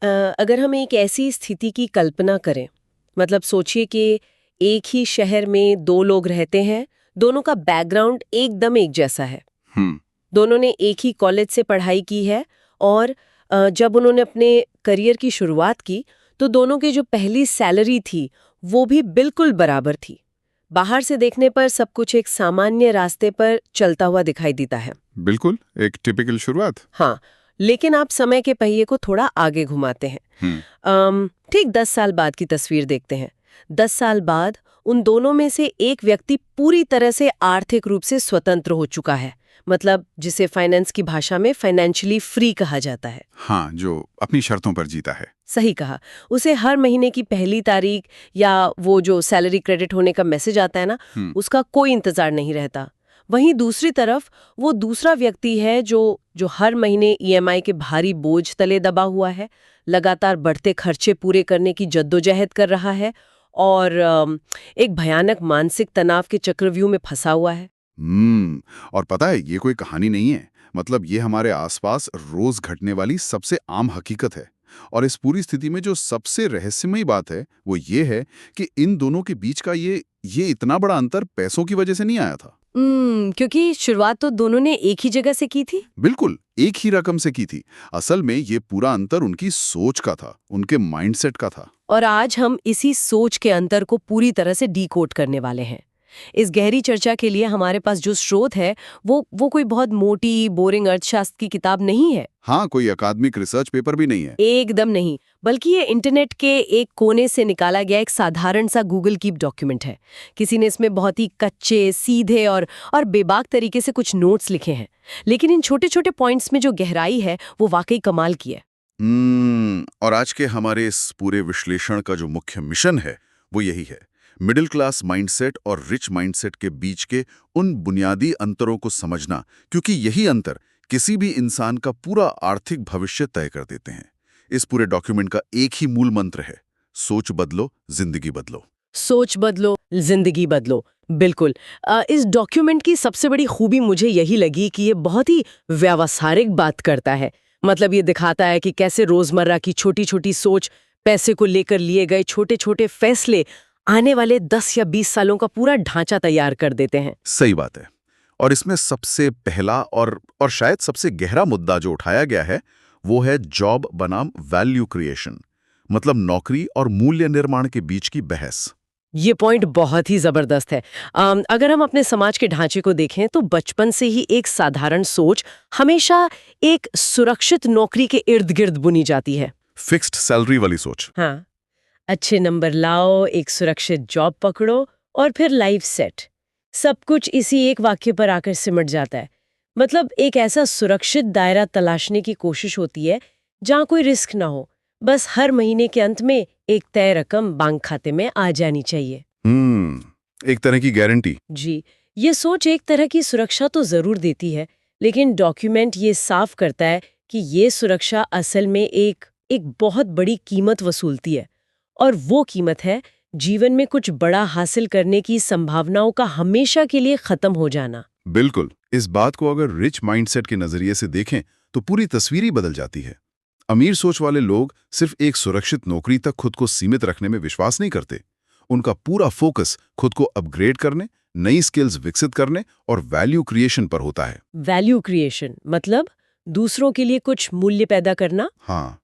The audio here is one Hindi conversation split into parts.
अगर हम एक ऐसी स्थिति की कल्पना करें, मतलब सोचिए कि एक ही शहर में दो लोग रहते हैं, दोनों का बैकग्राउंड एकदम एक जैसा है। हम्म। दोनों ने एक ही कॉलेज से पढ़ाई की है और जब उन्होंने अपने करियर की शुरुआत की तो दोनों की जो पहली सैलरी थी वो भी बिल्कुल बराबर थी। बाहर से देखने पर सब कुछ एक सामान्य रास्ते पर चलता हुआ दिखाई देता है। बिल्कुल एक टिपिकल शुरुआत। हाँ, लेकिन आप समय के पहिए को थोड़ा आगे घुमाते हैं। हम्म। ठीक 10 साल बाद की तस्वीर देखते हैं। 10 साल बाद उन दोनों में से एक व्यक्ति पूरी तरह से आर्थिक रूप से स्वतंत्र हो चुका है, मतलब जिसे फाइनेंस की भाषा में फाइनेंशियली फ्री कहा जाता है। हाँ, जो अपनी शर्तों पर जीता है। सही कहा। उसे हर महीने की पहली तारीख या वो जो सैलरी क्रेडिट होने का मैसेज आता है ना, हम्म। उसका कोई इंतजार नहीं रहता। वहीं दूसरी तरफ वो दूसरा व्यक्ति है जो जो हर महीने ईएमआई के भारी बोझ तले दबा हुआ है, लगातार बढ़ते खर्चे पूरे करने की जद्दोजहद कर रहा है और एक भयानक मानसिक तनाव के चक्रव्यूह में फंसा हुआ है। और पता है, ये कोई कहानी नहीं है। मतलब ये हमारे आसपास रोज घटने वाली सबसे आम हकीकत है। और इस पूरी स्थिति में जो सबसे रहस्यमयी बात है वो ये है कि इन दोनों के बीच का ये इतना बड़ा अंतर पैसों की वजह से नहीं आया था। क्योंकि शुरुआत तो दोनों ने एक ही जगह से की थी। बिल्कुल एक ही रकम से की थी। असल में ये पूरा अंतर उनकी सोच का था, उनके माइंडसेट का था। और आज हम इसी सोच के अंतर को पूरी तरह से डीकोड करने वाले हैं। इस गहरी चर्चा के लिए हमारे पास जो स्रोत है वो कोई बहुत मोटी बोरिंग अर्थशास्त्र की किताब नहीं है। हाँ, कोई अकादमिक रिसर्च पेपर भी नहीं है। एकदम नहीं, बल्कि ये इंटरनेट के एक कोने से निकाला गया एक साधारण सा गूगल कीप डॉक्यूमेंट है। किसी ने इसमें बहुत ही कच्चे, सीधे और बेबाक तरीके से कुछ नोट्स लिखे हैं, लेकिन इन छोटे छोटे पॉइंट्स में जो गहराई है वो वाकई कमाल की है। और आज के हमारे इस पूरे विश्लेषण का जो मुख्य मिशन है वो यही है, मिडिल क्लास माइंडसेट और रिच माइंडसेट के बीच के उन बुनियादी अंतरों को समझना, क्योंकि यही अंतर किसी भी इंसान का पूरा आर्थिक भविष्य तय कर देते हैं। इस पूरे डॉक्यूमेंट का एक ही मूल मंत्र है, सोच बदलो, जिंदगी बदलो। सोच बदलो, जिंदगी बदलो। बिल्कुल। इस डॉक्यूमेंट की सबसे बड़ी खूबी मुझे यही लगी कि ये बहुत ही व्यावहारिक बात करता है। मतलब ये दिखाता है कि कैसे रोजमर्रा की छोटी छोटी सोच, पैसे को लेकर लिए गए छोटे छोटे फैसले आने वाले 10 या 20 सालों का पूरा ढांचा तैयार कर देते हैं। सही बात है। और इसमें सबसे पहला और शायद सबसे गहरा मुद्दा जो उठाया गया है वो है जॉब बनाम वैल्यू क्रिएशन, मतलब नौकरी और मूल्य निर्माण के बीच की बहस। ये पॉइंट बहुत ही जबरदस्त है। अगर हम अपने समाज के ढांचे को देखें तो बचपन से ही एक साधारण सोच हमेशा एक सुरक्षित नौकरी के इर्द गिर्द बुनी जाती है। फिक्स्ड सैलरी वाली सोच। हाँ, अच्छे नंबर लाओ, एक सुरक्षित जॉब पकड़ो और फिर लाइफ सेट। सब कुछ इसी एक वाक्य पर आकर सिमट जाता है। मतलब एक ऐसा सुरक्षित दायरा तलाशने की कोशिश होती है जहाँ कोई रिस्क ना हो, बस हर महीने के अंत में एक तय रकम बैंक खाते में आ जानी चाहिए। एक तरह की गारंटी। जी, ये सोच एक तरह की सुरक्षा तो जरूर देती है, लेकिन डॉक्यूमेंट ये साफ करता है कि ये सुरक्षा असल में एक बहुत बड़ी कीमत वसूलती है। और वो कीमत है जीवन में कुछ बड़ा हासिल करने की संभावनाओं का हमेशा के लिए खत्म हो जाना। बिल्कुल। इस बात को अगर रिच माइंडसेट के नजरिए से देखें तो पूरी तस्वीर ही बदल जाती है। अमीर सोच वाले लोग सिर्फ एक सुरक्षित नौकरी तक खुद को सीमित रखने में विश्वास नहीं करते। उनका पूरा फोकस खुद को अपग्रेड करने, नई स्किल्स विकसित करने और वैल्यू क्रिएशन पर होता है। वैल्यू क्रिएशन मतलब दूसरों के लिए कुछ मूल्य पैदा करना। हाँ,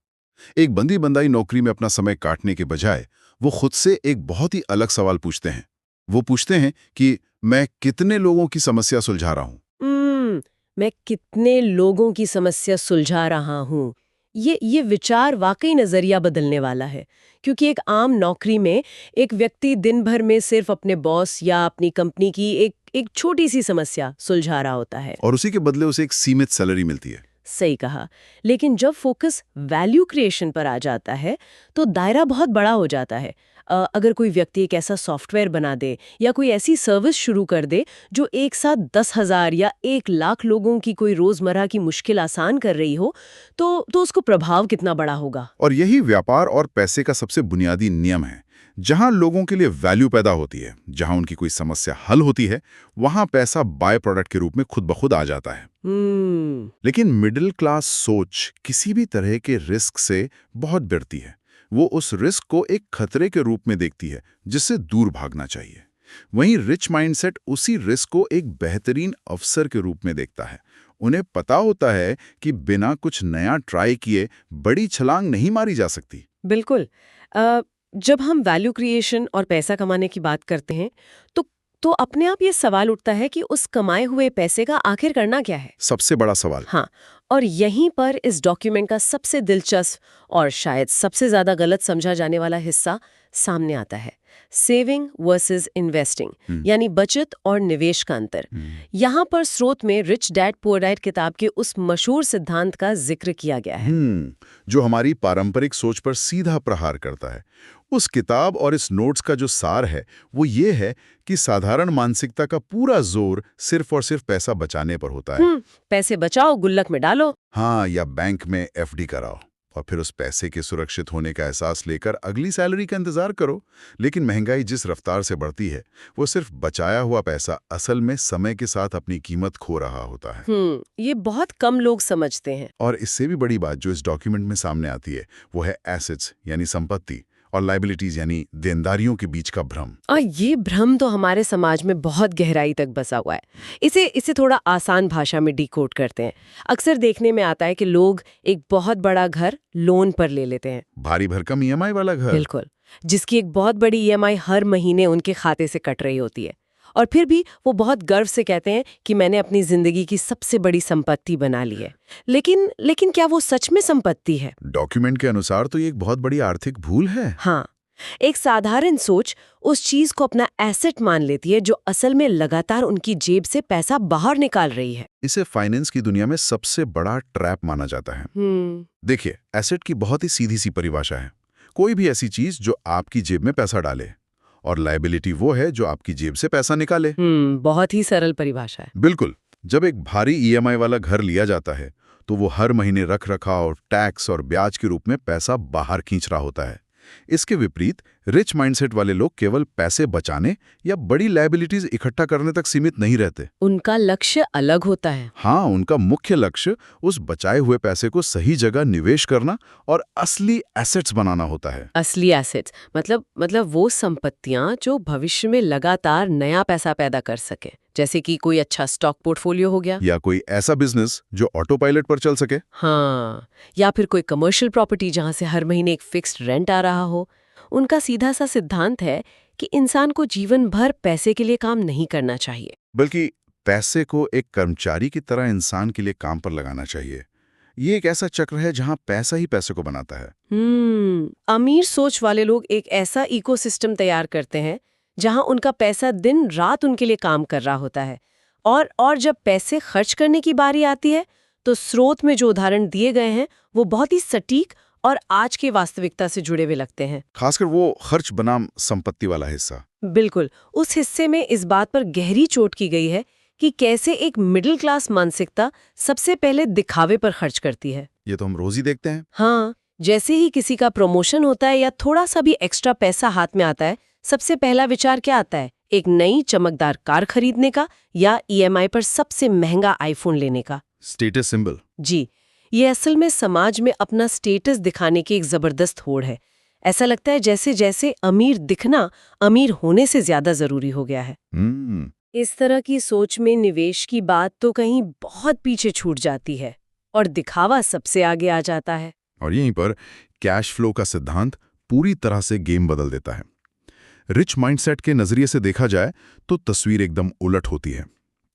एक बंदी बंदाई नौकरी में अपना समय काटने के बजाय वो खुद से एक बहुत ही अलग सवाल पूछते हैं। वो पूछते हैं कि मैं कितने लोगों की समस्या सुलझा रहा हूँ। मैं कितने लोगों की समस्या सुलझा रहा हूँ। ये विचार वाकई नजरिया बदलने वाला है, क्योंकि एक आम नौकरी में एक व्यक्ति दिन भर में सिर्फ अपने बॉस या अपनी कंपनी की एक छोटी सी समस्या सुलझा रहा होता है और उसी के बदले उसे एक सीमित सैलरी मिलती है। सही कहा। लेकिन जब फोकस वैल्यू क्रिएशन पर आ जाता है तो दायरा बहुत बड़ा हो जाता है। अगर कोई व्यक्ति एक ऐसा सॉफ्टवेयर बना दे या कोई ऐसी सर्विस शुरू कर दे जो एक साथ 10,000 या 1 लाख लोगों की कोई रोजमर्रा की मुश्किल आसान कर रही हो, तो उसको प्रभाव कितना बड़ा होगा। और यही व्यापार और पैसे का सबसे बुनियादी नियम है। जहां लोगों के लिए वैल्यू पैदा होती है, जहां उनकी कोई समस्या हल होती है, वहां पैसा बाय प्रोडक्ट के रूप में खुद ब खुद आ जाता है। लेकिन मिडिल क्लास सोच किसी भी तरह के रिस्क से बहुत डरती है। वो उस रिस्क को एक खतरे के रूप में देखती है जिससे दूर भागना चाहिए। वहीं रिच माइंडसेट उसी रिस्क को एक बेहतरीन अवसर के रूप में देखता है। उन्हें पता होता है कि बिना कुछ नया ट्राई किए बड़ी छलांग नहीं मारी जा सकती। बिल्कुल। जब हम वैल्यू क्रिएशन और पैसा कमाने की बात करते हैं तो अपने आप ये सवाल उठता है कि उस कमाए हुए पैसे का आखिर करना क्या है। सबसे बड़ा सवाल। हाँ, और यहीं पर इस डॉक्यूमेंट का सबसे दिलचस्प और शायद सबसे ज्यादा गलत समझा जाने वाला हिस्सा सामने आता है। सेविंग वर्सेस इन्वेस्टिंग, यानी बचत और निवेश का अंतर। यहाँ पर स्रोत में रिच डैड पुअर डैड किताब के उस मशहूर सिद्धांत का जिक्र किया गया है, जो हमारी पारंपरिक सोच पर सीधा प्रहार करता है। उस किताब और इस नोट्स का जो सार है वो ये है कि साधारण मानसिकता का पूरा जोर सिर्फ और सिर्फ पैसा बचाने पर होता है। पैसे बचाओ, गुल्लक में डालो। हाँ, या बैंक में एफडी कराओ और फिर उस पैसे के सुरक्षित होने का एहसास लेकर अगली सैलरी का इंतजार करो। लेकिन महंगाई जिस रफ्तार से बढ़ती है, वो सिर्फ बचाया हुआ पैसा असल में समय के साथ अपनी कीमत खो रहा होता है। ये बहुत कम लोग समझते हैं। और इससे भी बड़ी बात जो इस डॉक्यूमेंट में सामने आती है वो है एसेट्स यानी संपत्ति और लाइबिलिटीज यानी देनदारियों के बीच का भ्रम। और ये भ्रम तो हमारे समाज में बहुत गहराई तक बसा हुआ है। इसे थोड़ा आसान भाषा में डिकोड करते हैं। अक्सर देखने में आता है कि लोग एक बहुत बड़ा घर लोन पर ले लेते हैं, भारी भरकम ईएमआई वाला घर। बिल्कुल, जिसकी एक बहुत बड़ी ईएमआई हर महीने उनके खाते से कट रही होती है। और फिर भी वो बहुत गर्व से कहते हैं कि मैंने अपनी जिंदगी की सबसे बड़ी संपत्ति बना ली है। लेकिन क्या वो सच में संपत्ति है? डॉक्यूमेंट के अनुसार तो ये एक बहुत बड़ी आर्थिक भूल है। हाँ, एक साधारण सोच उस चीज को अपना एसेट मान लेती है जो असल में लगातार उनकी जेब से पैसा बाहर निकाल रही है। इसे फाइनेंस की दुनिया में सबसे बड़ा ट्रैप माना जाता है। देखिए, एसेट की बहुत ही सीधी सी परिभाषा है, कोई भी ऐसी चीज जो आपकी जेब में पैसा डाले, और लायबिलिटी वो है जो आपकी जेब से पैसा निकाले। बहुत ही सरल परिभाषा है। बिल्कुल। जब एक भारी ईएमआई वाला घर लिया जाता है तो वो हर महीने रख रखाव, टैक्स और ब्याज के रूप में पैसा बाहर खींच रहा होता है। इसके विपरीत रिच माइंडसेट वाले लोग केवल पैसे बचाने या बड़ी लायबिलिटीज इकट्ठा करने तक सीमित नहीं रहते। उनका लक्ष्य अलग होता है। हाँ, उनका मुख्य लक्ष्य उस बचाए हुए पैसे को सही जगह निवेश करना और असली एसेट्स बनाना होता है। असली एसेट्स मतलब वो संपत्तियां जो भविष्य में लगातार नया पैसा पैदा कर सके, जैसे कि कोई अच्छा स्टॉक पोर्टफोलियो हो गया, या कोई ऐसा बिजनेस जो ऑटो पायलट पर चल सके। हाँ, या फिर कोई कमर्शियल प्रॉपर्टी जहां से हर महीने एक फिक्स्ड रेंट आ रहा हो। उनका सीधा सा सिद्धांत है कि इंसान को जीवन भर पैसे के लिए काम नहीं करना चाहिए, बल्कि पैसे को एक कर्मचारी की तरह इंसान के लिए काम पर लगाना चाहिए। ये एक ऐसा चक्र है जहां पैसा ही पैसे को बनाता है। अमीर सोच वाले लोग एक ऐसा इकोसिस्टम तैयार करते हैं जहां उनका पैसा दिन रात उनके लिए काम कर रहा होता है, और जब पैसे खर्च करने की बारी आती है तो स्रोत में जो उदाहरण दिए गए हैं वो बहुत ही सटीक और आज के वास्तविकता से जुड़े हुए लगते हैं। खासकर वो खर्च बनाम संपत्ति वाला हिस्सा। बिल्कुल, उस हिस्से में इस बात पर गहरी चोट की गई है कि कैसे एक मिडिल क्लास मानसिकता सबसे पहले दिखावे पर खर्च करती है। ये तो हम रोज ही देखते हैं। हाँ, जैसे ही किसी का प्रमोशन होता है या थोड़ा सा भी एक्स्ट्रा पैसा हाथ में आता है, सबसे पहला विचार क्या आता है? एक नई चमकदार कार खरीदने का या ईएमआई पर सबसे महंगा आईफोन लेने का। Status symbol. जी, ये असल में समाज में अपना स्टेटस दिखाने की एक जबरदस्त होड़ है। ऐसा लगता है जैसे जैसे अमीर दिखना अमीर होने से ज्यादा जरूरी हो गया है। इस तरह की सोच में निवेश की बात तो कहीं बहुत पीछे छूट जाती है और दिखावा सबसे आगे आ जाता है। और यहीं पर कैश फ्लो का सिद्धांत पूरी तरह से गेम बदल देता है। रिच माइंडसेट के नजरिए से देखा जाए तो तस्वीर एकदम उलट होती है।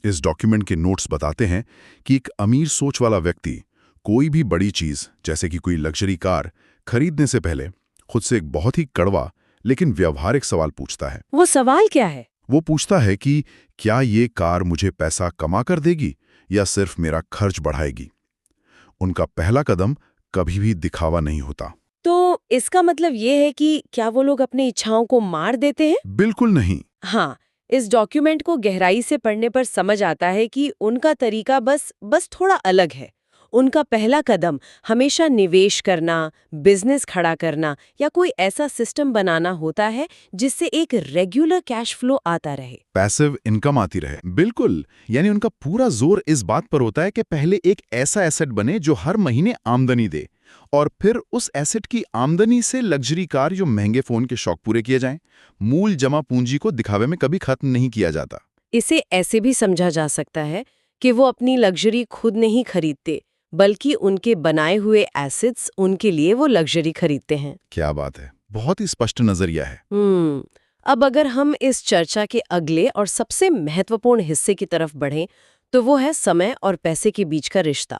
इस डॉक्यूमेंट के नोट्स बताते हैं कि एक अमीर सोच वाला व्यक्ति कोई भी बड़ी चीज जैसे कि कोई लग्जरी कार खरीदने से पहले खुद से एक बहुत ही कड़वा लेकिन व्यवहारिक सवाल पूछता है। वो सवाल क्या है? वो पूछता है कि क्या ये कार मुझे पैसा कमा कर देगी या सिर्फ मेरा खर्च बढ़ाएगी। उनका पहला कदम कभी भी दिखावा नहीं होता। तो इसका मतलब ये है कि क्या वो लोग अपनी इच्छाओं को मार देते हैं? बिल्कुल नहीं। हाँ, इस डॉक्यूमेंट को गहराई से पढ़ने पर समझ आता है कि उनका तरीका बस थोड़ा अलग है। उनका पहला कदम हमेशा निवेश करना, बिजनेस खड़ा करना या कोई ऐसा सिस्टम बनाना होता है जिससे एक रेगुलर कैश फ्लो आता रहे। पैसिव इनकम आती रहे। बिल्कुल, यानी उनका पूरा जोर इस बात पर होता है कि पहले एक ऐसा एसेट बने जो हर महीने आमदनी दे, और फिर उस एसेट की आमदनी से लग्जरी कार या महंगे फोन के शौक पूरे किए जाएं। मूल जमा पूंजी को दिखावे में कभी खत्म नहीं किया जाता। इसे ऐसे भी समझा जा सकता है कि वो अपनी लग्जरी खुद नहीं खरीदते, बल्कि उनके बनाए हुए एसेट्स उनके लिए वो लग्जरी खरीदते हैं। क्या बात है, बहुत ही स्पष्ट नजरिया है। अब अगर हम इस चर्चा के अगले और सबसे महत्वपूर्ण हिस्से की तरफ बढ़ें, तो वो है समय और पैसे के बीच का रिश्ता।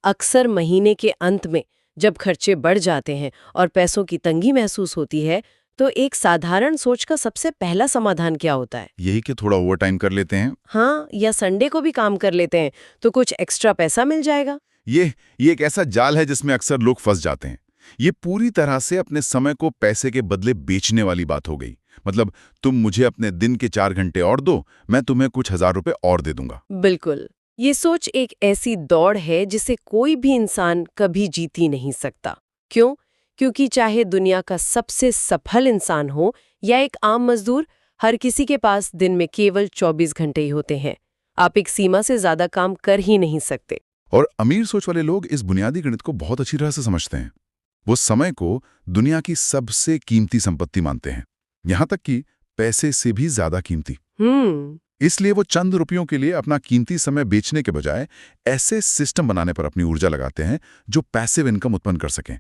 अक्सर महीने के अंत में जब खर्चे बढ़ जाते हैं और पैसों की तंगी महसूस होती है, तो एक साधारण सोच का सबसे पहला समाधान क्या होता है? यही कि थोड़ा ओवर टाइम कर लेते हैं। हाँ, या संडे को भी काम कर लेते हैं तो कुछ एक्स्ट्रा पैसा मिल जाएगा। ये एक ऐसा जाल है जिसमें अक्सर लोग फंस जाते हैं। ये पूरी तरह से अपने समय को पैसे के बदले बेचने वाली बात हो गई। मतलब, तुम मुझे अपने दिन के 4 घंटे और दो, मैं तुम्हें कुछ हजार रुपए और दे दूंगा। बिल्कुल, ये सोच एक ऐसी दौड़ है जिसे कोई भी इंसान कभी जीत ही नहीं सकता। क्यों? क्योंकि चाहे दुनिया का सबसे सफल इंसान हो या एक आम मजदूर, हर किसी के पास दिन में केवल 24 घंटे ही होते हैं। आप एक सीमा से ज्यादा काम कर ही नहीं सकते। और अमीर सोच वाले लोग इस बुनियादी गणित को बहुत अच्छी तरह से समझते हैं। वो समय को दुनिया की सबसे कीमती संपत्ति मानते हैं, यहां तक कि पैसे से भी ज्यादा कीमती। इसलिए वो चंद रुपयों के लिए अपना कीमती समय बेचने के बजाय ऐसे सिस्टम बनाने पर अपनी ऊर्जा लगाते हैं जो पैसिव इनकम उत्पन्न कर सकें।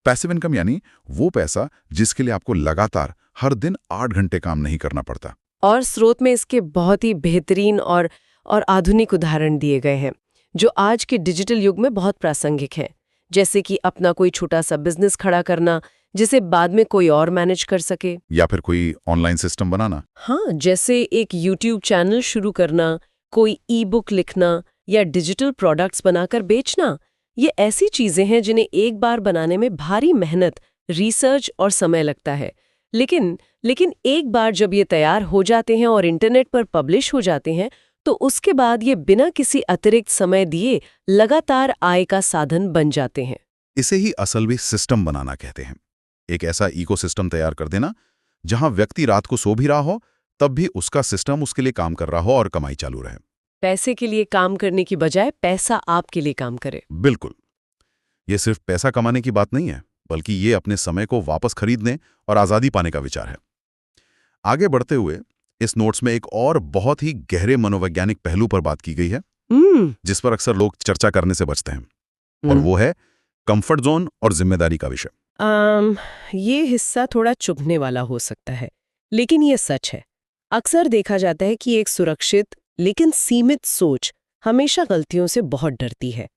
पैसिव इनकम यानी वो पैसा जिसके लिए आपको लगातार हर दिन 8 घंटे काम नहीं करना पड़ता। और स्रोत में इसके बहुत ही बेहतरीन और आधुनिक उदाहरण दिए गए हैं जो आज के डिजिटल युग में बहुत प्रासंगिक हैं। जैसे कि अपना कोई छोटा सा बिजनेस खड़ा करना जिसे बाद में कोई और मैनेज कर सके, या फिर कोई ऑनलाइन सिस्टम बनाना। हाँ, जैसे एक YouTube चैनल शुरू करना, कोई ई बुक लिखना या डिजिटल प्रोडक्ट्स बनाकर बेचना। ये ऐसी चीजें हैं जिन्हें एक बार बनाने में भारी मेहनत, रिसर्च और समय लगता है, लेकिन एक बार जब ये तैयार हो जाते हैं और इंटरनेट पर पब्लिश हो जाते हैं, तो उसके बाद ये बिना किसी अतिरिक्त समय दिए लगातार आय का साधन बन जाते हैं। इसे ही असल में सिस्टम बनाना कहते हैं। एक ऐसा इकोसिस्टम तैयार कर देना जहां व्यक्ति रात को सो भी रहा हो, तब भी उसका सिस्टम उसके लिए काम कर रहा हो और कमाई चालू रहे। पैसे के लिए काम करने की बजाय पैसा आपके लिए काम करे। बिल्कुल, ये सिर्फ पैसा कमाने की बात नहीं है, बल्कि ये अपने समय को वापस खरीदने और आजादी पाने का विचार है। आगे बढ़ते हुए इस नोट्स में एक और बहुत ही गहरे मनोवैज्ञानिक पहलू पर बात की गई है, जिस पर अक्सर लोग चर्चा करने से बचते हैं, और वो है कंफर्ट जोन और जिम्मेदारी का विषय। ये हिस्सा थोड़ा चुभने वाला हो सकता है, लेकिन ये सच है। अक्सर देखा जाता है कि एक सुरक्षित लेकिन सीमित सोच हमेशा गलतियों से बहुत डरती है।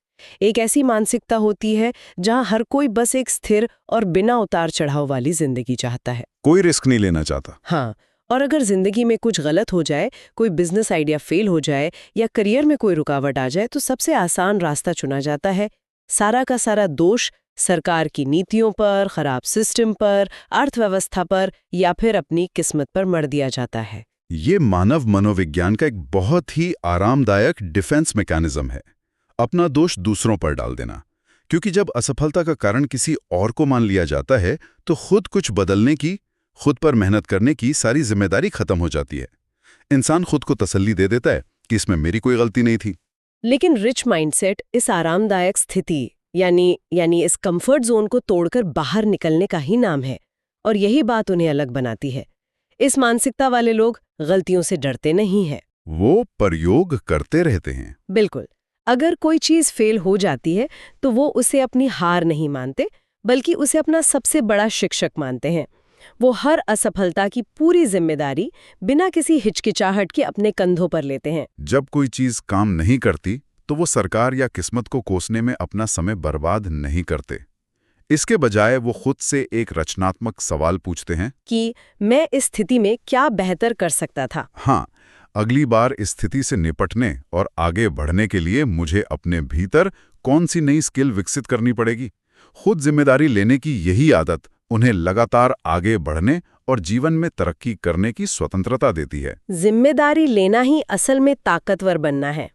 एक ऐसी मानसिकता होती है जहां हर कोई बस एक स्थिर और बिना उतार चढ़ाव वाली जिंदगी चाहता है। कोई रिस्क नहीं लेना चाहता। हाँ, और अगर जिंदगी में कुछ गलत हो जाए, कोई बिजनेस आइडिया फेल हो जाए या करियर में कोई रुकावट आ जाए, तो सबसे आसान रास्ता चुना जाता है। सारा का सारा दोष सरकार की नीतियों पर, खराब सिस्टम पर, अर्थव्यवस्था पर या फिर अपनी किस्मत पर मढ़ दिया जाता है। ये मानव मनोविज्ञान का एक बहुत ही आरामदायक डिफेंस मैकेनिज्म है, अपना दोष दूसरों पर डाल देना। क्योंकि जब असफलता का कारण किसी और को मान लिया जाता है, तो खुद कुछ बदलने की, खुद पर मेहनत करने की सारी जिम्मेदारी खत्म हो जाती है। इंसान खुद को तसल्ली दे देता है कि इसमें मेरी कोई गलती नहीं थी। लेकिन रिच माइंडसेट इस आरामदायक स्थिति यानी इस कंफर्ट जोन को तोड़कर बाहर निकलने का ही नाम है, और यही बात उन्हें अलग बनाती है। इस मानसिकता वाले लोग गलतियों से डरते नहीं हैं, वो प्रयोग करते रहते हैं। बिल्कुल। अगर कोई चीज फेल हो जाती है तो वो उसे अपनी हार नहीं मानते, बल्कि उसे अपना सबसे बड़ा शिक्षक मानते हैं। वो हर असफलता की पूरी जिम्मेदारी बिना किसी हिचकिचाहट के अपने कंधों पर लेते हैं। जब कोई चीज काम नहीं करती, तो वो सरकार या किस्मत को कोसने में अपना समय बर्बाद नहीं करते। इसके बजाय वो खुद से एक रचनात्मक सवाल पूछते हैं कि मैं इस स्थिति में क्या बेहतर कर सकता था। हाँ, अगली बार इस स्थिति से निपटने और आगे बढ़ने के लिए मुझे अपने भीतर कौन सी नई स्किल विकसित करनी पड़ेगी। खुद जिम्मेदारी लेने की यही आदत उन्हें लगातार आगे बढ़ने और जीवन में तरक्की करने की स्वतंत्रता देती है। जिम्मेदारी लेना ही असल में ताकतवर बनना है।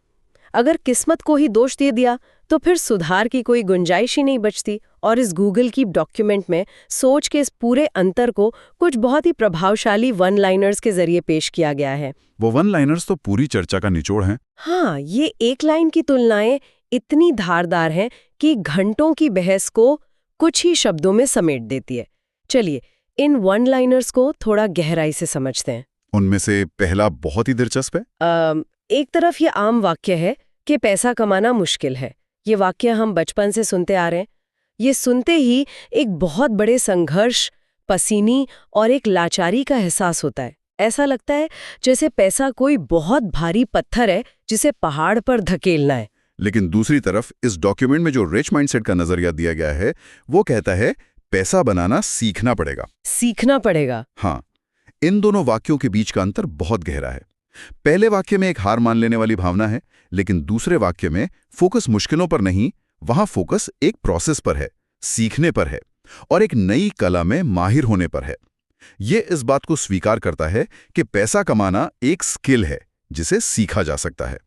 अगर किस्मत को ही दोष दे दिया तो फिर सुधार की कोई गुंजाइश ही नहीं बचती। और इस गूगल कीप डॉक्यूमेंट में सोच के इस पूरे अंतर को कुछ बहुत ही प्रभावशाली वन लाइनर्स के जरिए पेश किया गया है। वो वन लाइनर्स तो पूरी चर्चा का निचोड़ हैं। हाँ, ये एक लाइन की तुलनाएं इतनी धारदार हैं कि घंटों की बहस को कुछ ही शब्दों में समेट देती है। चलिए इन वन लाइनर्स को थोड़ा गहराई से समझते हैं। उनमें से पहला बहुत ही दिलचस्प है। एक तरफ ये आम वाक्य है कि पैसा कमाना मुश्किल है। ये वाक्य हम बचपन से सुनते आ रहे हैं। ये सुनते ही एक बहुत बड़े संघर्ष, पसीनी और एक लाचारी का एहसास होता है। ऐसा लगता है जैसे पैसा कोई बहुत भारी पत्थर है जिसे पहाड़ पर धकेलना है। लेकिन दूसरी तरफ इस डॉक्यूमेंट में जो रिच माइंडसेट का नजरिया दिया गया है वो कहता है पैसा बनाना सीखना पड़ेगा। सीखना पड़ेगा। हाँ, इन दोनों वाक्यों के बीच का अंतर बहुत गहरा है। पहले वाक्य में एक हार मान लेने वाली भावना है, लेकिन दूसरे वाक्य में फोकस मुश्किलों पर नहीं, वहां फोकस एक प्रोसेस पर है, सीखने पर है और एक नई कला में माहिर होने पर है। ये इस बात को स्वीकार करता है कि पैसा कमाना एक स्किल है जिसे सीखा जा सकता है।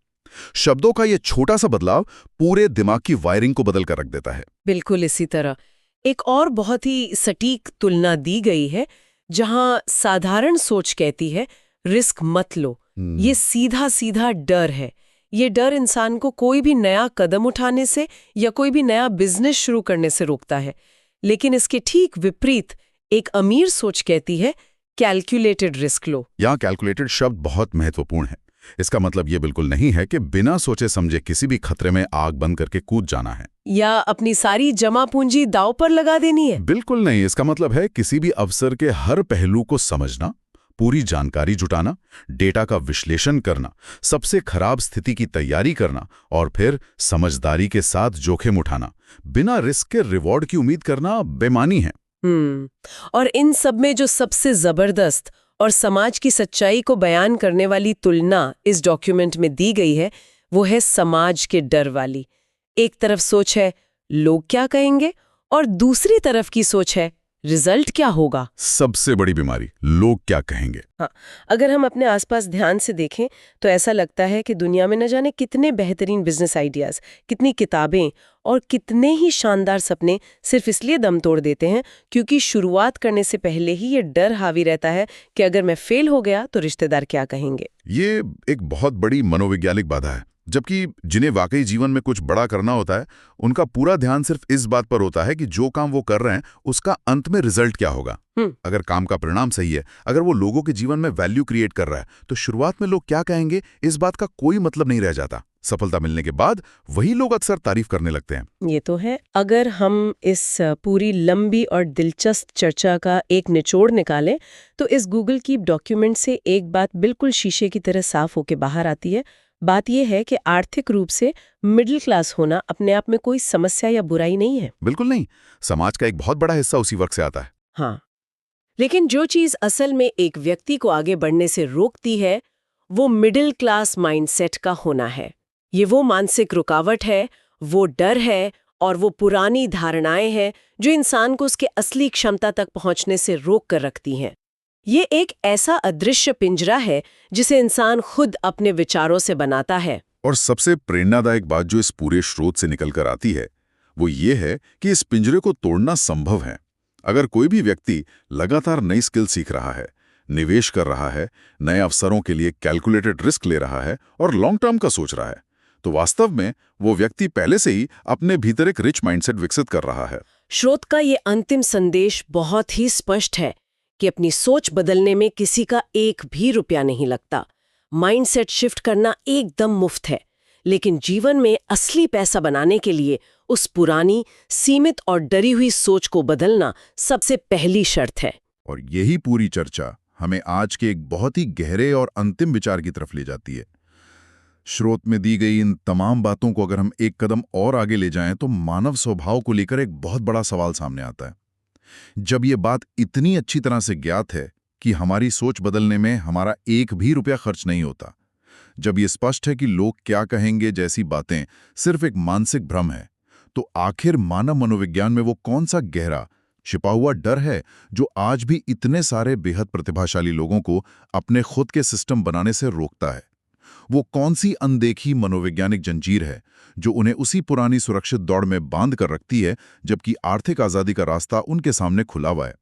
शब्दों का ये छोटा सा बदलाव पूरे दिमाग की वायरिंग को बदल कर रख देता है। बिल्कुल इसी तरह एक और बहुत ही सटीक तुलना दी गई है, जहां साधारण सोच कहती है रिस्क मत लो। ये सीधा सीधा डर है। ये डर इंसान को कोई भी नया कदम उठाने से या कोई भी नया बिजनेस शुरू करने से रोकता है। लेकिन इसके ठीक विपरीत एक अमीर सोच कहती है कैलकुलेटेड रिस्क लो। यहाँ कैलकुलेटेड शब्द बहुत महत्वपूर्ण है। इसका मतलब ये बिल्कुल नहीं है कि बिना सोचे समझे किसी भी खतरे में आग बंद करके कूद जाना है या अपनी सारी जमा पूंजी दांव पर लगा देनी है। बिल्कुल नहीं। इसका मतलब है किसी भी अवसर के हर पहलू को समझना, पूरी जानकारी जुटाना, डेटा का विश्लेषण करना, सबसे खराब स्थिति की तैयारी करना और फिर समझदारी के साथ जोखिम उठाना। बिना रिस्क के रिवॉर्ड की उम्मीद करना बेईमानी है। और इन सब में जो सबसे जबरदस्त और समाज की सच्चाई को बयान करने वाली तुलना इस डॉक्यूमेंट में दी गई है, वो है समाज के डर वाली। एक तरफ सोच है लोग क्या कहेंगे और दूसरी तरफ की सोच है रिजल्ट क्या होगा। सबसे बड़ी बीमारी, लोग क्या कहेंगे। हाँ, अगर हम अपने आसपास ध्यान से देखें तो ऐसा लगता है कि दुनिया में न जाने कितने बेहतरीन बिजनेस आइडियाज, कितनी किताबें और कितने ही शानदार सपने सिर्फ इसलिए दम तोड़ देते हैं क्योंकि शुरुआत करने से पहले ही ये डर हावी रहता है कि अगर मैं फेल हो गया तो रिश्तेदार क्या कहेंगे। ये एक बहुत बड़ी मनोवैज्ञानिक बाधा है। जबकि जिन्हें वाकई जीवन में कुछ बड़ा करना होता है, उनका पूरा ध्यान सिर्फ इस बात पर होता है कि जो काम वो कर रहे हैं उसका अंत में रिजल्ट क्या होगा। अगर काम का परिणाम सही है, अगर वो लोगों के जीवन में वैल्यू क्रिएट कर रहा है, तो शुरुआत में लोग क्या कहेंगे इस बात का कोई मतलब नहीं रह जाता। सफलता मिलने के बाद वही लोग अक्सर तारीफ करने लगते हैं। ये तो है। अगर हम इस पूरी लंबी और दिलचस्प चर्चा का एक निचोड़ निकालें तो इस गूगल कीप डॉक्यूमेंट से एक बात बिल्कुल शीशे की तरह साफ होकर बाहर आती है। बात यह है कि आर्थिक रूप से मिडिल क्लास होना अपने आप में कोई समस्या या बुराई नहीं है। बिल्कुल नहीं। समाज का एक बहुत बड़ा हिस्सा उसी वर्ग से आता है। हाँ, लेकिन जो चीज असल में एक व्यक्ति को आगे बढ़ने से रोकती है वो मिडिल क्लास माइंडसेट का होना है। ये वो मानसिक रुकावट है, वो डर है और वो पुरानी धारणाएं हैं जो इंसान को उसके असली क्षमता तक पहुंचने से रोक कर रखती हैं। ये एक ऐसा अदृश्य पिंजरा है जिसे इंसान खुद अपने विचारों से बनाता है। और सबसे प्रेरणादायक बात जो इस पूरे स्रोत से निकल कर आती है वो ये है कि इस पिंजरे को तोड़ना संभव है। अगर कोई भी व्यक्ति लगातार नई स्किल सीख रहा है, निवेश कर रहा है, नए अवसरों के लिए कैलकुलेटेड रिस्क ले रहा है और लॉन्ग टर्म का सोच रहा है, तो वास्तव में वो व्यक्ति पहले से ही अपने भीतर एक रिच माइंडसेट विकसित कर रहा है। स्रोत का ये अंतिम संदेश बहुत ही स्पष्ट है कि अपनी सोच बदलने में किसी का एक भी रुपया नहीं लगता। माइंडसेट शिफ्ट करना एकदम मुफ्त है, लेकिन जीवन में असली पैसा बनाने के लिए उस पुरानी, सीमित और डरी हुई सोच को बदलना सबसे पहली शर्त है। और यही पूरी चर्चा हमें आज के एक बहुत ही गहरे और अंतिम विचार की तरफ ले जाती है। स्रोत में दी गई इन तमाम बातों को अगर हम एक कदम और आगे ले जाएं तो मानव स्वभाव को लेकर एक बहुत बड़ा सवाल सामने आता है। जब ये बात इतनी अच्छी तरह से ज्ञात है कि हमारी सोच बदलने में हमारा एक भी रुपया खर्च नहीं होता, जब ये स्पष्ट है कि लोग क्या कहेंगे जैसी बातें सिर्फ एक मानसिक भ्रम है, तो आखिर मानव मनोविज्ञान में वो कौन सा गहरा छिपा हुआ डर है जो आज भी इतने सारे बेहद प्रतिभाशाली लोगों को अपने खुद के सिस्टम बनाने से रोकता है। वो कौन सी अनदेखी मनोवैज्ञानिक जंजीर है जो उन्हें उसी पुरानी सुरक्षित दौड़ में बांध कर रखती है, जबकि आर्थिक आज़ादी का रास्ता उनके सामने खुला हुआ है?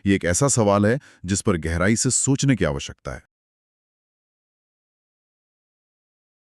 ये एक ऐसा सवाल है जिस पर गहराई से सोचने की आवश्यकता है।